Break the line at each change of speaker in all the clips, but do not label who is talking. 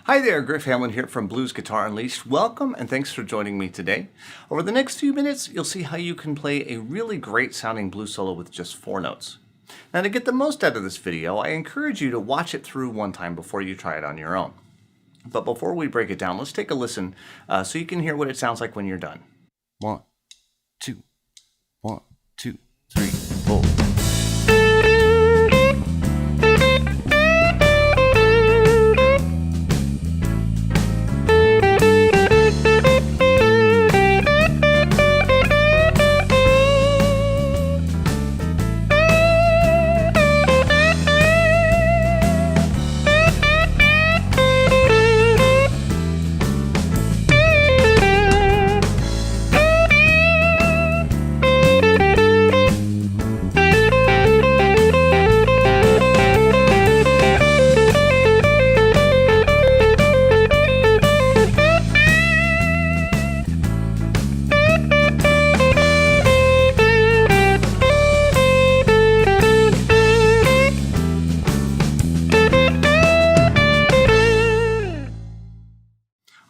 Hi there, Griff Hamlin here from Blues Guitar Unleashed. Welcome and thanks for joining me today. Over the next few minutes, you'll see how you can play a really great sounding blues solo with just 4 notes. Now to get the most out of this video, I encourage you to watch it through one time before you try it on your own. But before we break it down, let's take a listen so you can hear what it sounds like when you're done. 1, 2, 1, 2, 3, 4.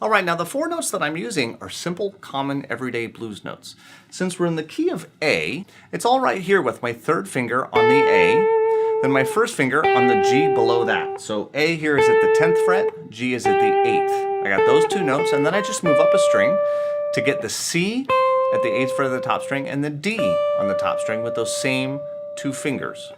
Alright, now the 4 notes that I'm using are simple, common, everyday blues notes. Since we're in the key of A, it's all right here with my 3rd finger on the A, then my 1st finger on the G below that. So A here is at the 10th fret, G is at the 8th. I got those 2 notes, and then I just move up a string to get the C at the 8th fret of the top string and the D on the top string with those same 2 fingers.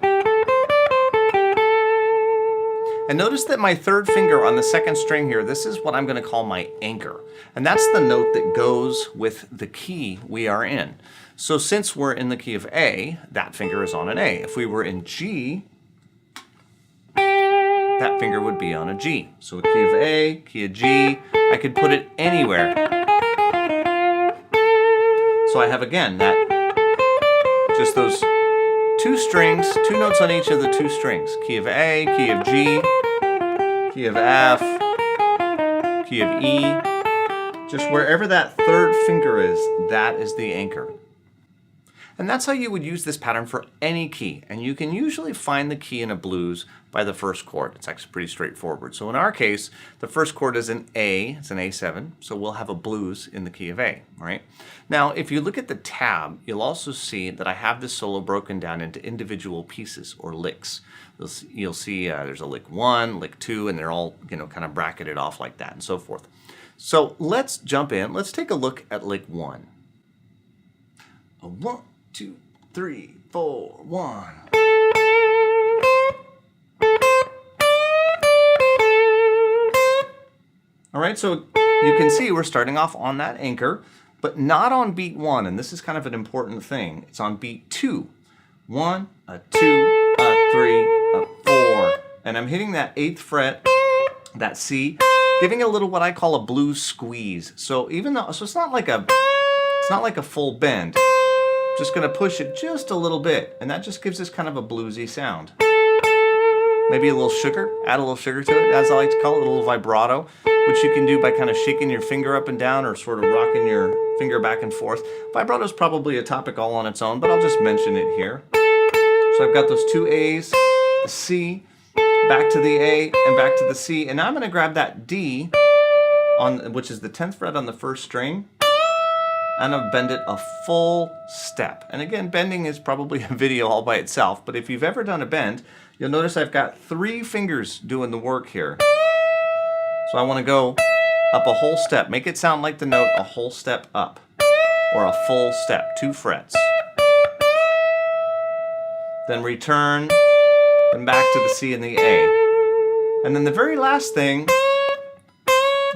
And notice that my 3rd finger on the 2nd string here, this is what I'm going to call my anchor. And that's the note that goes with the key we are in. So since we're in the key of A, that finger is on an A. If we were in G, that finger would be on a G. So a key of A, key of G, I could put it anywhere. So I have again just those 2 strings, 2 notes on each of the 2 strings. Key of A, key of G, key of F, key of E. Just wherever that 3rd finger is, that is the anchor. And that's how you would use this pattern for any key. And you can usually find the key in a blues by the 1st chord. It's actually pretty straightforward. So in our case, the 1st chord is an A, it's an A7, so we'll have a blues in the key of A, right? Now, if you look at the tab, you'll also see that I have this solo broken down into individual pieces or licks. You'll see there's a lick 1, lick 2, and they're all, kind of bracketed off like that and so forth. So let's jump in. Let's take a look at lick 1. 1, 2, 3, 4, 1. All right, so you can see we're starting off on that anchor, but not on beat 1, and this is kind of an important thing. It's on beat 2. 1, a 2, a 3, a 4, and I'm hitting that 8th fret, that C, giving a little what I call a blues squeeze. So it's not like a full bend. I'm just going to push it just a little bit, and that just gives us kind of a bluesy sound. Maybe a little sugar, add a little sugar to it, as I like to call it, a little vibrato, which you can do by kind of shaking your finger up and down or sort of rocking your finger back and forth. Vibrato is probably a topic all on its own, but I'll just mention it here. So I've got those 2 A's, the C, back to the A, and back to the C, and now I'm going to grab that D, which is the 10th fret on the 1st string, and I'll bend it a full step. And again, bending is probably a video all by itself, but if you've ever done a bend, you'll notice I've got 3 fingers doing the work here. So I want to go up a whole step. Make it sound like the note a whole step up, or a full step, 2 frets. Then return, then back to the C and the A. And then the very last thing,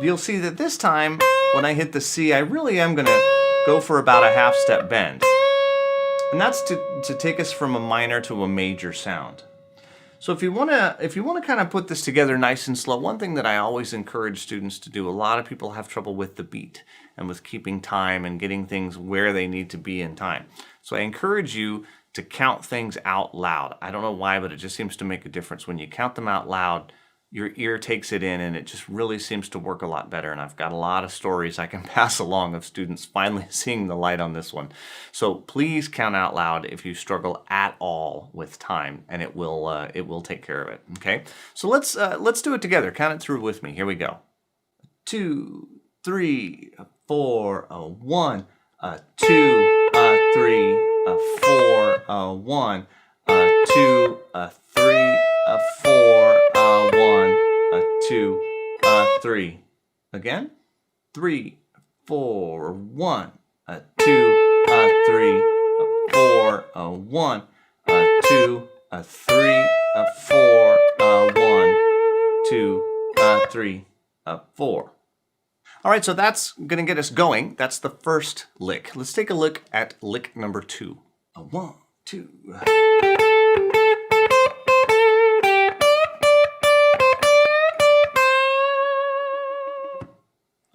you'll see that this time, when I hit the C, I really am going to go for about a half step bend. And that's to take us from a minor to a major sound. So if you want to kind of put this together nice and slow, one thing that I always encourage students to do, a lot of people have trouble with the beat and with keeping time and getting things where they need to be in time. So I encourage you to count things out loud. I don't know why, but it just seems to make a difference. When you count them out loud, your ear takes it in and it just really seems to work a lot better. And I've got a lot of stories I can pass along of students finally seeing the light on this one. So please count out loud if you struggle at all with time, and it will take care of it. Okay, so let's do it together. Count it through with me. Here we go. 2, 3, 4, 1, 2, 3, 4, 1, 2, 3, 4, 1, 2, 3. Again. 3, 4, 1, 2, 3, 4, 1, 2, 3, 4, 1, 2, 3, 4. All right, so that's going to get us going. That's the first lick. Let's take a look at lick number 2. 1, 2.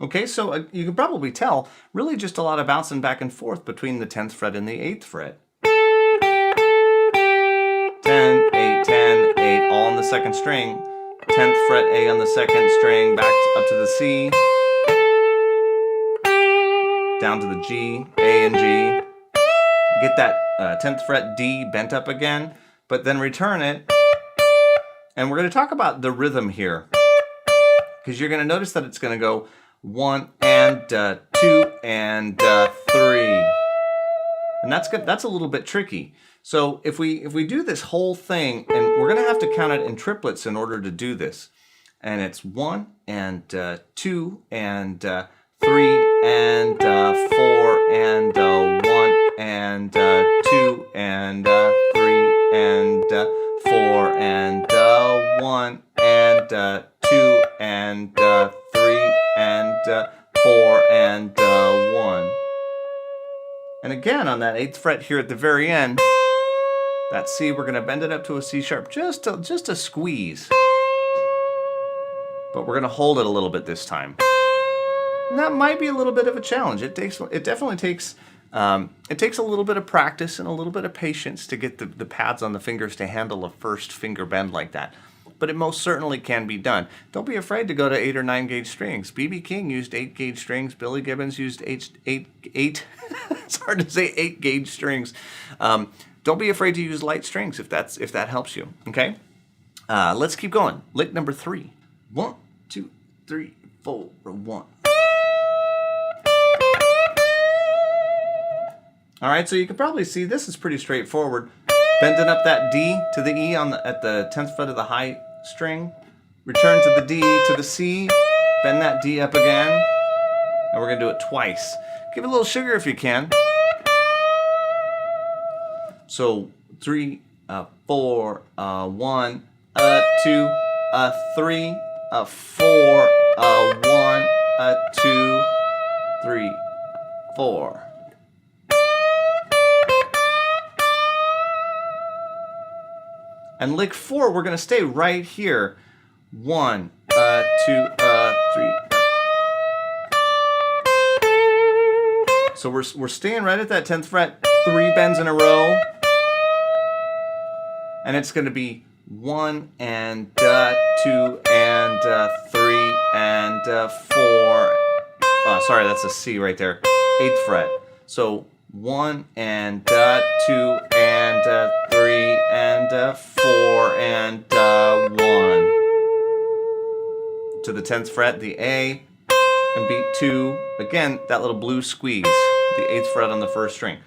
Okay, so you can probably tell, really just a lot of bouncing back and forth between the 10th fret and the 8th fret. 10, 8, 10, 8, all on the second string. 10th fret A on the second string, back up to the C, down to the G, A and G. Get that 10th fret D bent up again, but then return it. And we're going to talk about the rhythm here, because you're going to notice that it's going to go 1 and 2 and 3, and that's good. That's a little bit tricky. So if we do this whole thing, and we're going to have to count it in triplets in order to do this, and it's 1 and 2 and 3 and 4 and 1 and 2 and 3 and 4 and 1 and 2 and 3 and 4 and 1. And again on that 8th fret here at the very end, that C, we're going to bend it up to a C sharp, just a squeeze. But we're going to hold it a little bit this time. And that might be a little bit of a challenge. It definitely takes a little bit of practice and a little bit of patience to get the pads on the fingers to handle a first finger bend like that. But it most certainly can be done. Don't be afraid to go to 8 or 9 gauge strings. B.B. King used 8 gauge strings. Billy Gibbons used eight. It's hard to say 8 gauge strings. Don't be afraid to use light strings if that helps you. Okay, let's keep going. Lick number 3. 1, 2, 3, 4, 1. All right, so you can probably see this is pretty straightforward. Bending up that D to the E at the 10th fret of the high string, return to the D to the C, bend that D up again, and we're going to do it twice. Give it a little sugar if you can. So 3, 4, 1, 2, 3, 4, 1, 2, 3, 4. And lick 4, we're going to stay right here. 1, 2, 3. So we're staying right at that 10th fret, 3 bends in a row. And it's going to be 1 and 2 and 3 and 4. Sorry, that's a C right there. 8th fret. So 1 and 2 and 3 and 4 and 1. To the 10th fret, the A, and beat 2. Again, that little blue squeeze, the 8th fret on the first string.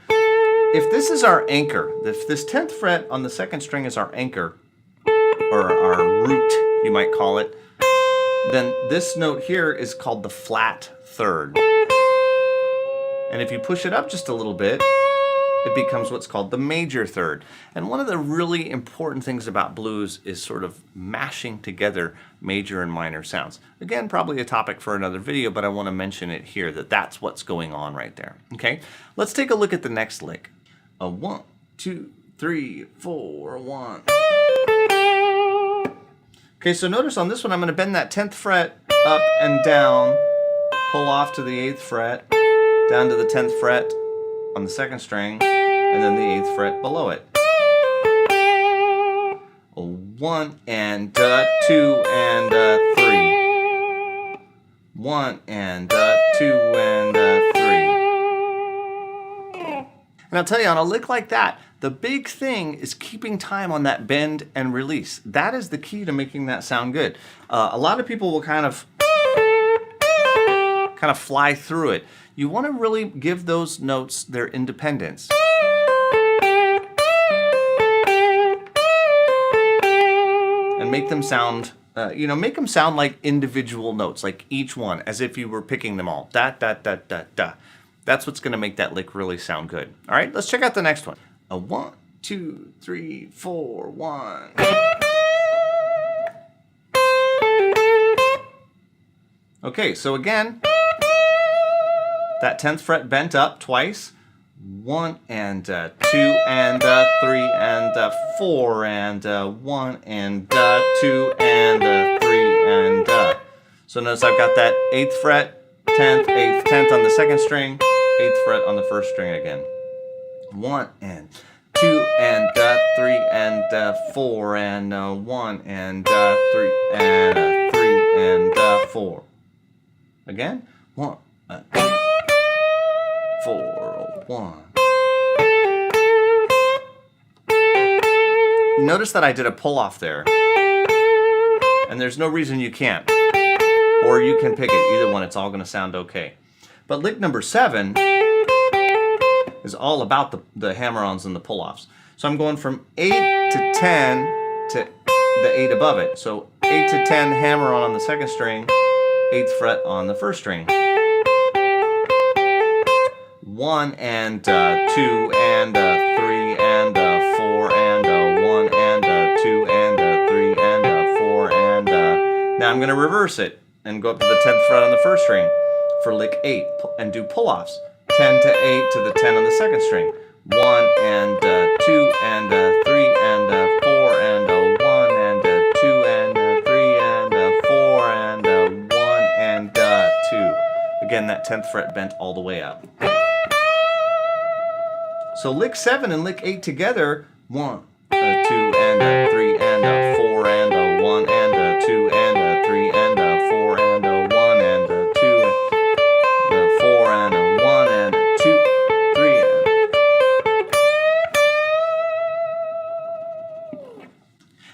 If this is our anchor, if this 10th fret on the second string is our anchor, or our root, you might call it, then this note here is called the flat third. And if you push it up just a little bit, it becomes what's called the major third. And one of the really important things about blues is sort of mashing together major and minor sounds. Again, probably a topic for another video, but I want to mention it here, that's what's going on right there. Okay, let's take a look at the next lick. 1, 2, 3, 4, 1. Okay, so notice on this one, I'm going to bend that 10th fret up and down, pull off to the 8th fret, down to the 10th fret on the second string, and then the 8th fret below it. 1 and 2 and 3. 1 and 2 and 3. And I'll tell you, on a lick like that, the big thing is keeping time on that bend and release. That is the key to making that sound good. A lot of people will kind of kind of fly through it. You want to really give those notes their independence. And make them sound, make them sound like individual notes, like each one, as if you were picking them all. Da, da, da, da, da. That's what's going to make that lick really sound good. All right, let's check out the next one. A 1, 2, 3, 4, 1. Okay, so again, that 10th fret bent up twice. 1 and 2 and 3 and 4 and 1 and 2 and 3 and So notice I've got that 8th fret, 10th, 8th, 10th on the second string, 8th fret on the first string again. 1 and 2 and 3 and 4 and 1 and 3 and 3 and 4. Again, 1, 2, 4, 1. Notice that I did a pull off there, and there's no reason you can't, or you can pick it. Either one, it's all going to sound okay. But lick number 7 is all about the hammer-ons and the pull-offs. So I'm going from 8 to 10 to the 8 above it. So 8 to 10 hammer-on the second string, 8th fret on the first string. 1 and 2 and 3 and 4 and 1 and 2 and 3 and 4 and now I'm going to reverse it and go up to the 10th fret on the first string for lick 8 and do pull-offs. 10 to 8 to the 10 on the second string. 1 and 2 and 3 and 4 and 1 and 2 and 3 and 4 and 1 and 2. Again, that 10th fret bent all the way up. So lick 7 and lick 8 together, 1, 2 and 3 and 4 and 1 and 2 and 3 and 4 and 1 and 2 and 4 and 1 and 2, 3 and...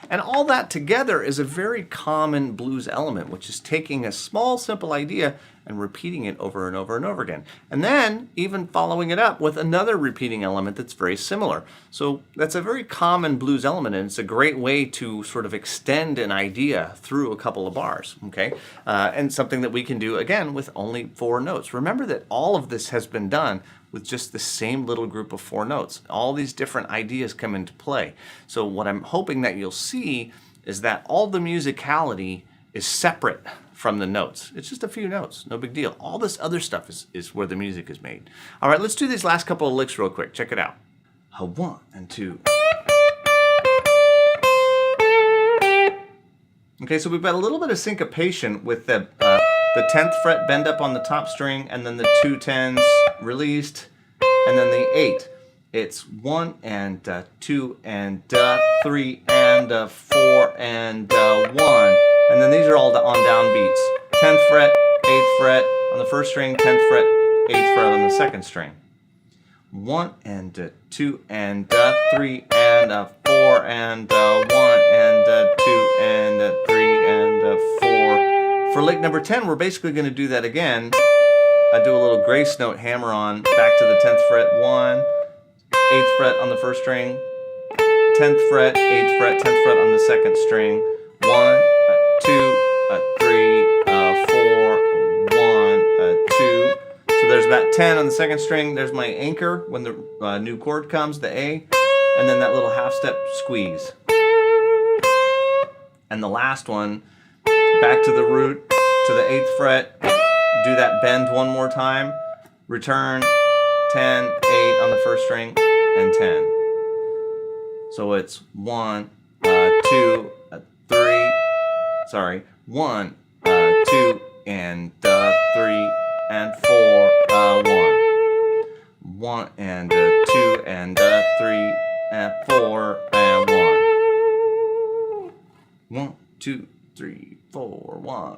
And all that together is a very common blues element, which is taking a small, simple idea and repeating it over and over and over again. And then even following it up with another repeating element that's very similar. So that's a very common blues element, and it's a great way to sort of extend an idea through a couple of bars, okay? And something that we can do, again, with only 4 notes. Remember that all of this has been done with just the same little group of 4 notes. All these different ideas come into play. So what I'm hoping that you'll see is that all the musicality is separate from the notes. It's just a few notes, no big deal. All this other stuff is where the music is made. All right, let's do these last couple of licks real quick. Check it out. A 1 and 2. Okay, so we've got a little bit of syncopation with the 10th fret bend up on the top string, and then the 2 10s released, and then the 8. It's 1 and 2 and 3 and 4 and 1. And then these are all on down beats. 10th fret, 8th fret on the first string, 10th fret, 8th fret on the second string. 1 and 2 and 3 and 4 and 1 and 2 and 3 and 4. For lick number 10, we're basically going to do that again. I do a little grace note hammer on back to the 10th fret, 1, 8th fret on the first string, 10th fret, 8th fret, 10th fret on the second string, 1, 2, 3, 4, 1, 2. So there's that 10 on the second string. There's my anchor when the new chord comes, the A, and then that little half step squeeze. And the last one, back to the root, to the 8th fret, do that bend one more time, return, 10, 8 on the first string, and 10. So it's 1, 2, 3, sorry, 1, 2, and 3, and 4, 1. 1 and 2 and 3 and 4 and 1. 1, 2, 3, 4, 1.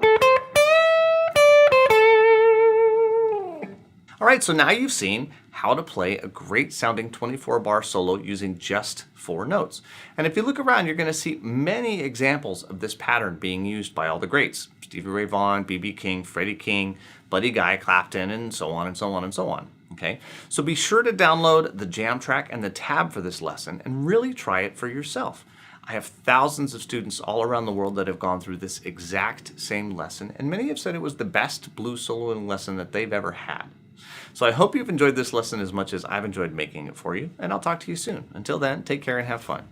All right, so now you've seen how to play a great sounding 24-bar solo using just 4 notes. And if you look around, you're going to see many examples of this pattern being used by all the greats. Stevie Ray Vaughan, B.B. King, Freddie King, Buddy Guy, Clapton, and so on and so on and so on. Okay, so be sure to download the jam track and the tab for this lesson and really try it for yourself. I have thousands of students all around the world that have gone through this exact same lesson, and many have said it was the best blues soloing lesson that they've ever had. So I hope you've enjoyed this lesson as much as I've enjoyed making it for you, and I'll talk to you soon. Until then, take care and have fun.